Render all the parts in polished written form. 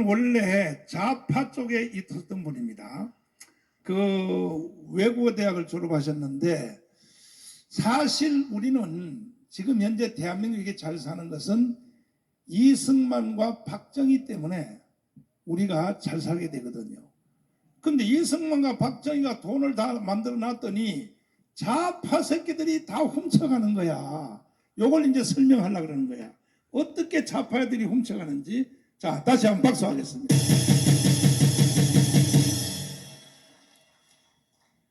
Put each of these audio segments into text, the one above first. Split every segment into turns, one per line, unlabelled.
원래 좌파 쪽에 있었던 분입니다. 외국어 대학을 졸업하셨는데, 사실 우리는 지금 현재 대한민국에 잘 사는 것은 이승만과 박정희 때문에 우리가 잘 살게 되거든요. 근데 이승만과 박정희가 돈을 다 만들어 놨더니 좌파 새끼들이 다 훔쳐가는 거야. 요걸 이제 설명하려고 그러는 거야. 어떻게 좌파들이 훔쳐가는지. 자, 다시 한번 박수하겠습니다.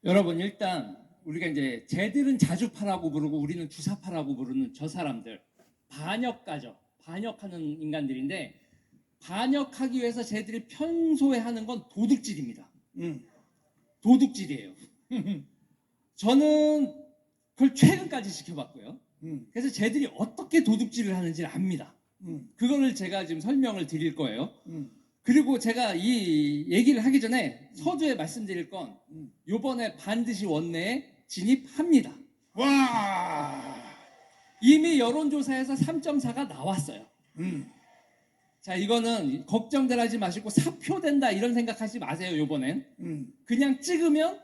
여러분, 일단 우리가 이제 쟤들은 자주파라고 부르고 우리는 주사파라고 부르는 저 사람들, 반역가죠. 반역하는 인간들인데, 반역하기 위해서 쟤들이 평소에 하는 건 도둑질입니다. 도둑질이에요. 저는 그걸 최근까지 지켜봤고요. 그래서 쟤들이 어떻게 도둑질을 하는지를 압니다. 그거를 제가 지금 설명을 드릴 거예요. 그리고 제가 이 얘기를 하기 전에 서두에 말씀드릴 건 요번에 반드시 원내에 진입합니다.
와,
이미 여론조사에서 3.4가 나왔어요. 자, 이거는 걱정들 하지 마시고 사표된다 이런 생각하지 마세요. 요번엔 그냥 찍으면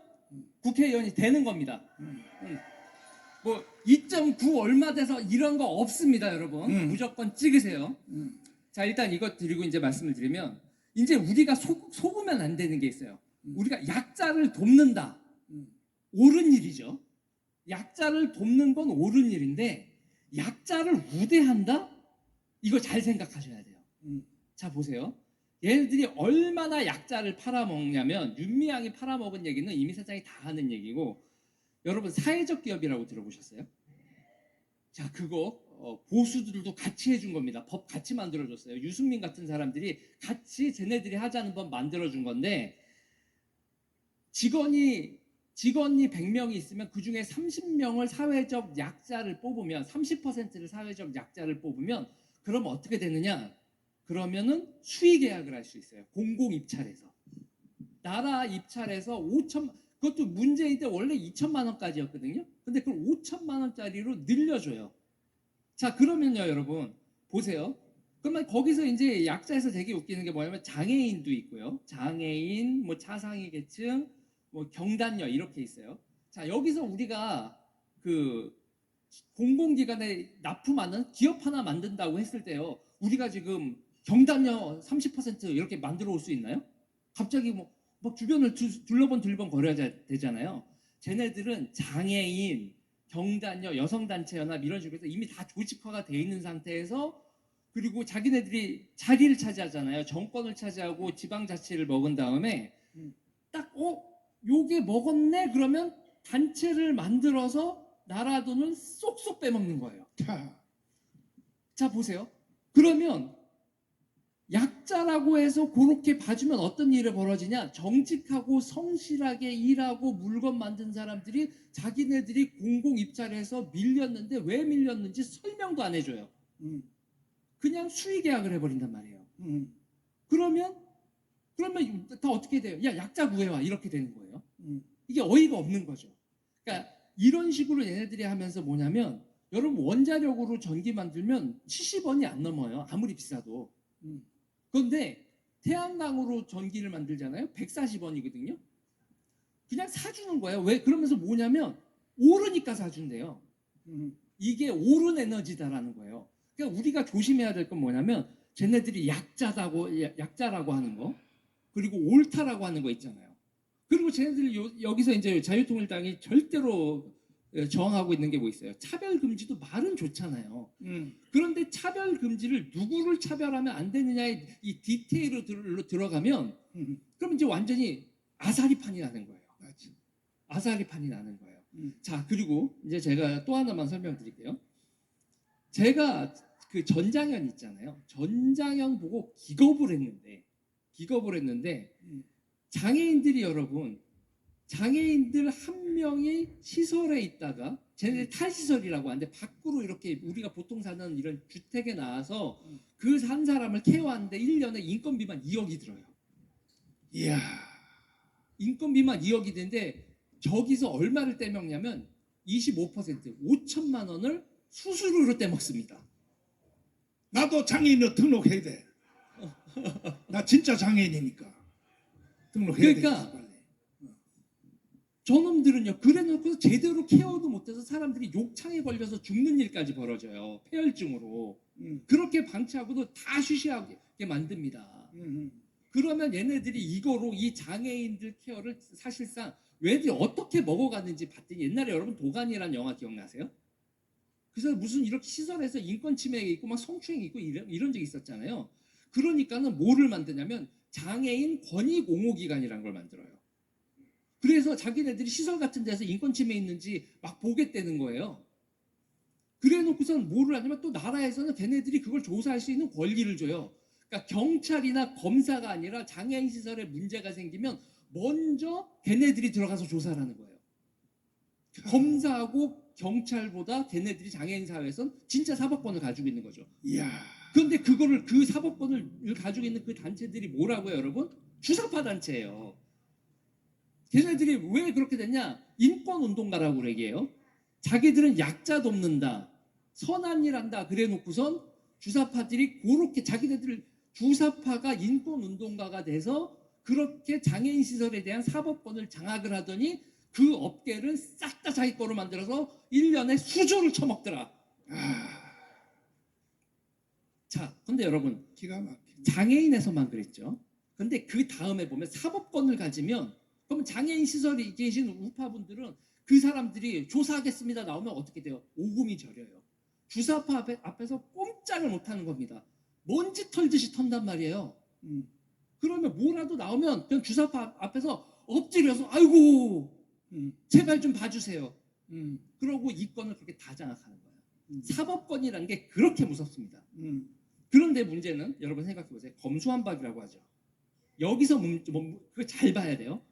국회의원이 되는 겁니다. 뭐 2.9 얼마 돼서 이런 거 없습니다, 여러분. 무조건 찍으세요. 자, 일단 이것 드리고 이제 말씀을 드리면, 이제 우리가 속으면 안 되는 게 있어요. 우리가 약자를 돕는다. 옳은 일이죠. 약자를 돕는 건 옳은 일인데, 약자를 우대한다? 이거 잘 생각하셔야 돼요. 자, 보세요. 얘네들이 얼마나 약자를 팔아먹냐면, 윤미향이 팔아먹은 얘기는 이미 세상이 다 하는 얘기고, 여러분, 사회적 기업이라고 들어보셨어요? 자, 그거 보수들도 같이 해준 겁니다. 법 같이 만들어줬어요. 유승민 같은 사람들이 같이 쟤네들이 하자는 법 만들어준 건데, 직원이 100명이 있으면 그 중에 30명을 사회적 약자를 뽑으면, 30%를 사회적 약자를 뽑으면, 그럼 어떻게 되느냐? 그러면은 수의 계약을 할 수 있어요. 공공 입찰에서. 나라 입찰에서 5천, 그것도 문제인 때 원래 2천만 원까지였거든요. 근데 그걸 5천만 원짜리로 늘려줘요. 자, 그러면요, 여러분 보세요. 그러면 거기서 이제 약자에서 되게 웃기는 게 뭐냐면, 장애인도 있고요. 장애인, 뭐 차상위 계층, 뭐 경단녀 이렇게 있어요. 자, 여기서 우리가 그 공공기관에 납품하는 기업 하나 만든다고 했을 때요, 우리가 지금 경단녀 30% 이렇게 만들어 올 수 있나요? 갑자기 뭐 주변을 둘러본 거려야 되잖아요. 쟤네들은 장애인, 경단녀, 여성단체연합 이런 식으로 해서 이미 다 조직화가 돼 있는 상태에서, 그리고 자기네들이 자리를 차지하잖아요. 정권을 차지하고 지방자치를 먹은 다음에 딱 요게 먹었네? 그러면 단체를 만들어서 나라 돈을 쏙쏙 빼먹는 거예요. 자, 보세요. 그러면 약자라고 해서 그렇게 봐주면 어떤 일이 벌어지냐? 정직하고 성실하게 일하고 물건 만든 사람들이 자기네들이 공공 입찰해서 밀렸는데 왜 밀렸는지 설명도 안 해줘요. 그냥 수의 계약을 해버린단 말이에요. 그러면 다 어떻게 돼요? 야, 약자 구해와 이렇게 되는 거예요. 이게 어이가 없는 거죠. 그러니까 이런 식으로 얘네들이 하면서 뭐냐면, 여러분 원자력으로 전기 만들면 70원이 안 넘어요. 아무리 비싸도. 그런데 태양광으로 전기를 만들잖아요. 140원이거든요. 그냥 사주는 거예요. 왜? 그러면서 뭐냐면 오르니까 사준대요. 이게 옳은 에너지다라는 거예요. 그러니까 우리가 조심해야 될 건 뭐냐면, 쟤네들이 약자라고 하는 거, 그리고 옳다라고 하는 거 있잖아요. 그리고 쟤네들이 여기서 이제 자유통일당이 절대로 저항하고 있는 게 뭐 있어요? 차별금지도 말은 좋잖아요. 그런데 차별금지를 누구를 차별하면 안 되느냐의 이 디테일로 들어가면 그럼 이제 완전히 아사리판이 나는 거예요. 아사리판이 나는 거예요. 자, 그리고 이제 제가 또 하나만 설명드릴게요. 제가 그 전장현 있잖아요. 전장현 보고 기겁을 했는데 장애인들이, 여러분, 장애인들 한 명이 시설에 있다가, 쟤네들 탈시설이라고 하는데, 밖으로 이렇게 우리가 보통 사는 이런 주택에 나와서 그 한 사람을 케어하는데 1년에 인건비만 2억이 들어요.
이야,
인건비만 2억이 되는데, 저기서 얼마를 떼먹냐면 25%, 5천만 원을 수수료로 떼먹습니다.
나도 장애인으로 등록해야 돼. 나 진짜 장애인이니까 등록해야
그러니까
되겠어 빨리.
저놈들은요, 그래놓고 제대로 케어도 못해서 사람들이 욕창에 걸려서 죽는 일까지 벌어져요. 폐혈증으로. 그렇게 방치하고도 다 쉬쉬하게 만듭니다. 그러면 얘네들이 이거로 이 장애인들 케어를 사실상 왜들이 어떻게 먹어가는지 봤더니 옛날에 여러분 도가니라는 영화 기억나세요? 그래서 무슨 이렇게 시설에서 인권 침해가 있고 막 성추행이 있고 이런 적이 있었잖아요. 그러니까는 뭐를 만드냐면 장애인 권익옹호기관이라는 걸 만들어요. 그래서 자기네들이 시설 같은 데서 인권 침해 있는지 막 보겠다는 거예요. 그래 놓고서는 뭐를 하냐면 또 나라에서는 걔네들이 그걸 조사할 수 있는 권리를 줘요. 그러니까 경찰이나 검사가 아니라 장애인 시설에 문제가 생기면 먼저 걔네들이 들어가서 조사를 하는 거예요. 검사하고 경찰보다 걔네들이 장애인 사회에선 진짜 사법권을 가지고 있는 거죠.
이야.
그런데 그거를 그 사법권을 가지고 있는 그 단체들이 뭐라고요, 여러분? 주사파 단체예요. 걔네들이 왜 그렇게 됐냐? 인권운동가라고 얘기해요. 자기들은 약자 돕는다, 선한 일 한다 그래 놓고선 주사파들이 그렇게 자기네들 주사파가 인권운동가가 돼서 그렇게 장애인 시설에 대한 사법권을 장악을 하더니 그 업계를 싹 다 자기 거로 만들어서 1년에 수조를 처먹더라. 자, 근데 여러분,
기가 막혀.
장애인에서만 그랬죠. 근데 그 다음에 보면 사법권을 가지면 그러면 장애인 시설에 계신 우파분들은 그 사람들이 조사하겠습니다 나오면 어떻게 돼요? 오금이 저려요. 주사파 앞에서 꼼짝을 못하는 겁니다. 먼지 털듯이 턴단 말이에요. 그러면 뭐라도 나오면 그냥 주사파 앞에서 엎드려서 아이고 제발 좀 봐주세요. 그러고 이권을 그렇게 다 장악하는 거예요. 사법권이라는 게 그렇게 무섭습니다. 그런데 문제는 여러분 생각해 보세요. 검수완박이라고 하죠. 여기서 그거 잘 봐야 돼요.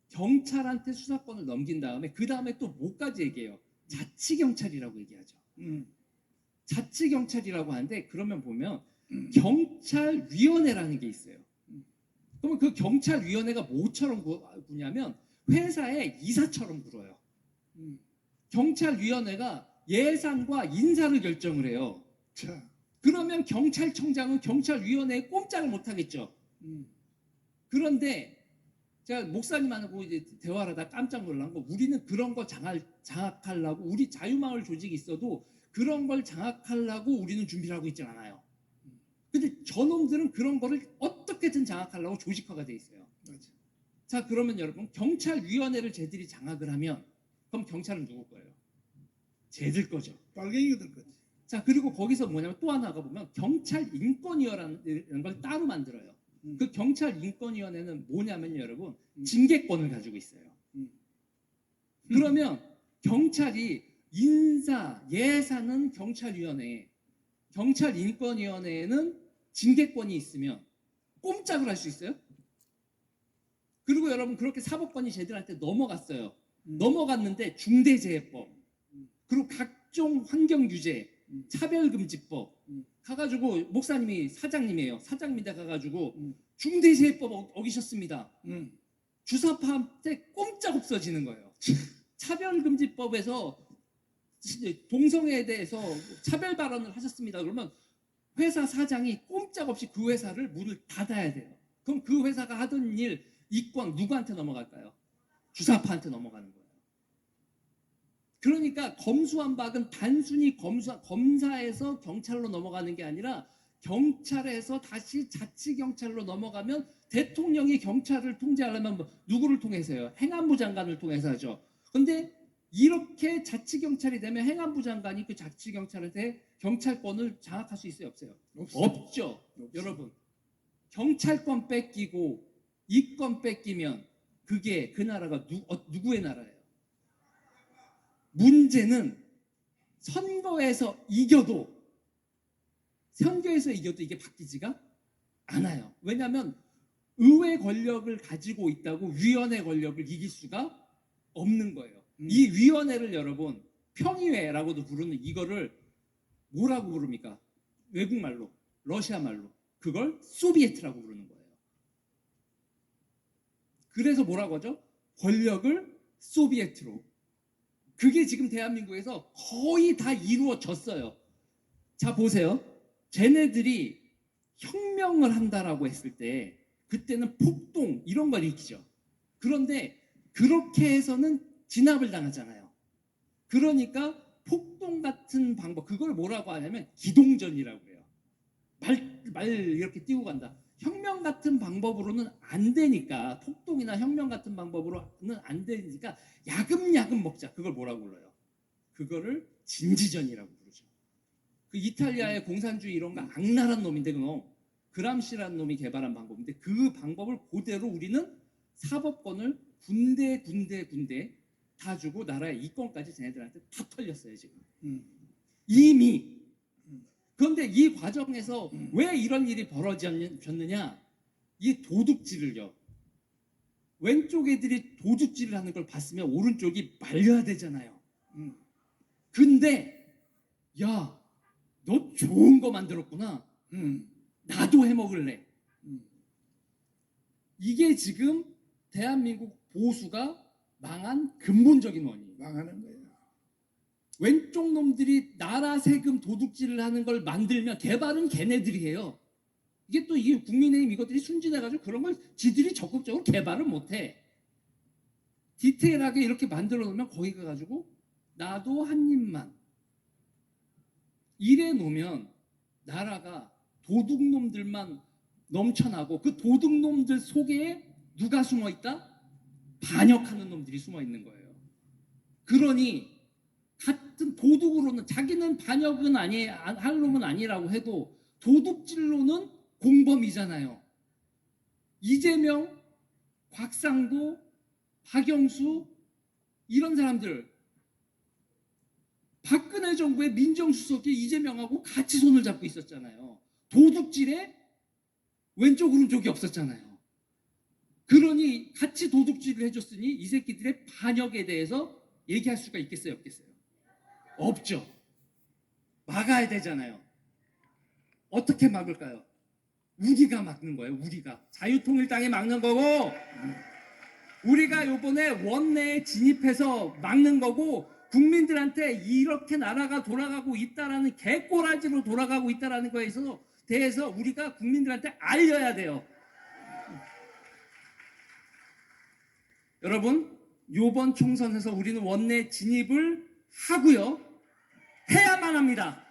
경찰한테 수사권을 넘긴 다음에 그 다음에 또 뭐까지 얘기해요? 자치경찰이라고 얘기하죠. 자치경찰이라고 하는데 그러면 보면 경찰위원회라는 게 있어요. 그러면 그 경찰위원회가 뭐처럼 구냐면 회사의 이사처럼 굴어요. 경찰위원회가 예산과 인사를 결정을 해요.
자.
그러면 경찰청장은 경찰위원회에 꼼짝을 못하겠죠. 그런데 제가 목사님하고 이제 대화를 하다 깜짝 놀란 거, 우리는 그런 거 장악하려고, 우리 자유마을 조직이 있어도 그런 걸 장악하려고 우리는 준비를 하고 있지 않아요. 근데 저놈들은 그런 거를 어떻게든 장악하려고 조직화가 돼 있어요.
맞아.
자, 그러면 여러분 경찰위원회를 쟤들이 장악을 하면 그럼 경찰은 누구 거예요? 쟤들 거죠.
빨갱이가 될 거지.
자, 그리고 거기서 뭐냐면 또 하나가 보면 경찰인권위원회라는 걸 따로 만들어요. 그 경찰인권위원회는 뭐냐면 여러분 징계권을 가지고 있어요. 그러면 경찰이 인사, 예산은 경찰위원회, 경찰인권위원회에는 징계권이 있으면 꼼짝을 할 수 있어요? 그리고 여러분 그렇게 사법권이 쟤들한테 넘어갔어요. 넘어갔는데 중대재해법, 그리고 각종 환경규제, 차별금지법 가가지고 목사님이 사장님이에요. 사장님인데 가가지고 중대재해법 어기셨습니다. 주사파한테 꼼짝 없어지는 거예요. 차별금지법에서 동성애에 대해서 차별 발언을 하셨습니다. 그러면 회사 사장이 꼼짝없이 그 회사를 문을 닫아야 돼요. 그럼 그 회사가 하던 일 이권 누구한테 넘어갈까요? 주사파한테 넘어가는 거예요. 그러니까 검수완박은 단순히 검사에서 경찰로 넘어가는 게 아니라 경찰에서 다시 자치경찰로 넘어가면 대통령이 경찰을 통제하려면 누구를 통해서요? 행안부 장관을 통해서 하죠. 근데 이렇게 자치경찰이 되면 행안부 장관이 그 자치경찰한테 경찰권을 장악할 수 있어요? 없어요? 없죠. 여러분, 경찰권 뺏기고 이권 뺏기면 그게 그 나라가 누구의 나라예요? 문제는 선거에서 이겨도 이게 바뀌지가 않아요. 왜냐하면 의회 권력을 가지고 있다고 위원회 권력을 이길 수가 없는 거예요. 이 위원회를 여러분 평의회라고도 부르는 이거를 뭐라고 부릅니까? 외국말로, 러시아 말로 그걸 소비에트라고 부르는 거예요. 그래서 뭐라고 하죠? 권력을 소비에트로. 그게 지금 대한민국에서 거의 다 이루어졌어요. 자, 보세요. 쟤네들이 혁명을 한다라고 했을 때 그때는 폭동 이런 걸 일으키죠. 그런데 그렇게 해서는 진압을 당하잖아요. 그러니까 폭동 같은 방법, 그걸 뭐라고 하냐면 기동전이라고 해요. 말 이렇게 띄고 간다. 혁명 같은 방법으로는 안 되니까, 폭동이나 혁명 같은 방법으로는 안 되니까 야금야금 먹자. 그걸 뭐라고 불러요? 그거를 진지전이라고 부르죠. 그 이탈리아의 공산주의 이런 거 악랄한 놈인데, 그놈 그람시라는 놈이 개발한 방법인데, 그 방법을 그대로 우리는 사법권을 군데 다 주고 나라의 이권까지 쟤네들한테 다 털렸어요 지금. 이미. 그런데 이 과정에서 왜 이런 일이 벌어졌느냐? 이 도둑질을요. 왼쪽 애들이 도둑질을 하는 걸 봤으면 오른쪽이 말려야 되잖아요. 근데 야, 너 좋은 거 만들었구나. 나도 해먹을래. 이게 지금 대한민국 보수가 망한 근본적인 원인.
망하는 거예요.
왼쪽 놈들이 나라 세금 도둑질을 하는 걸 만들면 개발은 걔네들이 해요. 이게 또 이게 국민의힘 이것들이 순진해가지고 그런 걸 지들이 적극적으로 개발을 못해. 디테일하게 이렇게 만들어 놓으면 거기 가가지고 나도 한 입만 이래 놓으면 나라가 도둑놈들만 넘쳐나고, 그 도둑놈들 속에 누가 숨어 있다? 반역하는 놈들이 숨어 있는 거예요. 그러니 같은 도둑으로는 자기는 반역은 할 놈은 아니라고 해도 도둑질로는 공범이잖아요. 이재명, 곽상도, 박영수 이런 사람들, 박근혜 정부의 민정수석이 이재명하고 같이 손을 잡고 있었잖아요. 도둑질에 왼쪽 오른쪽이 없었잖아요. 그러니 같이 도둑질을 해줬으니 이 새끼들의 반역에 대해서 얘기할 수가 있겠어요, 없겠어요? 없죠. 막아야 되잖아요. 어떻게 막을까요? 우리가 막는 거예요. 우리가 자유통일당이 막는 거고, 우리가 요번에 원내에 진입해서 막는 거고, 국민들한테 이렇게 나라가 돌아가고 있다라는, 개꼬라지로 돌아가고 있다라는 거에 대해서 우리가 국민들한테 알려야 돼요. 여러분, 요번 총선에서 우리는 원내 진입을 하고요. 해야만 합니다.